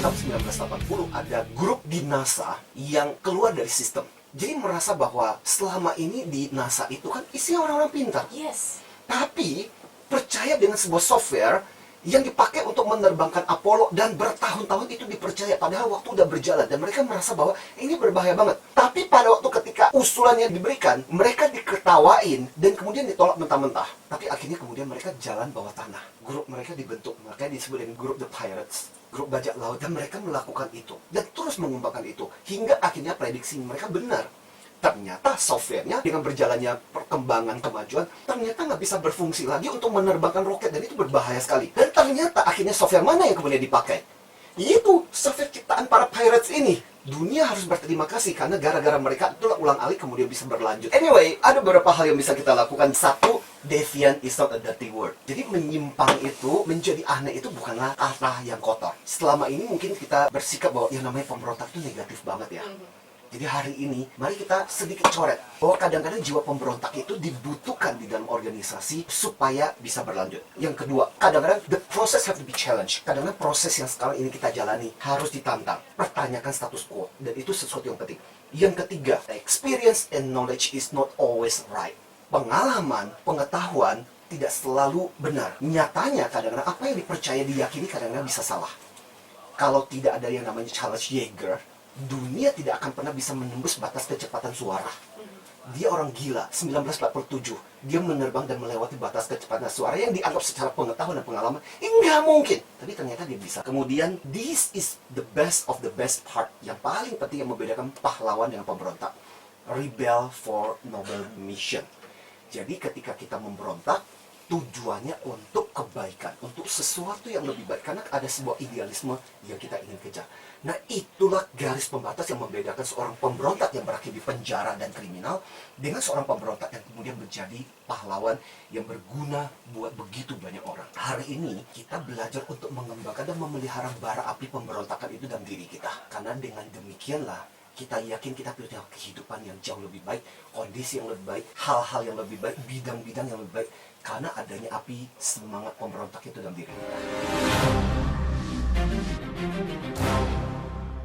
tahun 1980 ada grup di NASA yang keluar dari sistem. Jadi merasa bahwa selama ini di NASA itu kan isinya orang-orang pintar. Yes. Tapi percaya dengan sebuah software yang dipakai untuk menerbangkan Apollo dan bertahun-tahun itu dipercaya padahal waktu udah berjalan dan mereka merasa bahwa ini berbahaya banget. Tapi pada waktu ketika usulannya diberikan, mereka diketawain dan kemudian ditolak mentah-mentah. Tapi akhirnya kemudian mereka jalan bawah tanah. Grup mereka dibentuk, makanya disebut dengan grup The Pirates, grup bajak laut, dan mereka melakukan itu dan terus mengembangkan itu hingga akhirnya prediksi mereka benar. Ternyata softwarenya dengan berjalannya perkembangan kemajuan ternyata nggak bisa berfungsi lagi untuk menerbangkan roket dan itu berbahaya sekali. Dan ternyata akhirnya software mana yang kemudian dipakai? Itu software ciptaan para pirates ini. Dunia harus berterima kasih karena gara-gara mereka itulah ulang-alik kemudian bisa berlanjut. Anyway, ada beberapa hal yang bisa kita lakukan. Satu, deviant is not a dirty word. Jadi menyimpang itu, menjadi aneh itu bukanlah kata yang kotor. Selama ini mungkin kita bersikap bahwa yang namanya pemberontak itu negatif banget ya. Jadi hari ini, mari kita sedikit coret bahwa kadang-kadang jiwa pemberontak itu dibutuhkan di dalam organisasi supaya bisa berlanjut. Yang kedua, kadang-kadang the process have to be challenged. Kadang-kadang proses yang sekarang ini kita jalani harus ditantang. Pertanyakan status quo, dan itu sesuatu yang penting. Yang ketiga, experience and knowledge is not always right. Pengalaman, pengetahuan tidak selalu benar. Nyatanya kadang-kadang apa yang dipercaya diyakini kadang-kadang bisa salah. Kalau tidak ada yang namanya Charles Yeager, dunia tidak akan pernah bisa menembus batas kecepatan suara. Dia orang gila, 1947. Dia menerbang dan melewati batas kecepatan suara yang dianggap secara pengetahuan dan pengalaman, nggak mungkin. Tapi ternyata dia bisa. Kemudian, this is the best of the best part. Yang paling penting yang membedakan pahlawan dengan pemberontak. Rebel for noble mission. Jadi ketika kita memberontak, tujuannya untuk kebaikan, untuk sesuatu yang lebih baik, karena ada sebuah idealisme yang kita ingin kejar. Nah, itulah garis pembatas yang membedakan seorang pemberontak yang berakhir di penjara dan kriminal dengan seorang pemberontak yang kemudian menjadi pahlawan yang berguna buat begitu banyak orang. Hari ini kita belajar untuk mengembangkan dan memelihara bara api pemberontakan itu dalam diri kita, karena dengan demikianlah kita yakin kita punya kehidupan yang jauh lebih baik, kondisi yang lebih baik, hal-hal yang lebih baik, bidang-bidang yang lebih baik, karena adanya api semangat pemberontak itu dalam diri kita.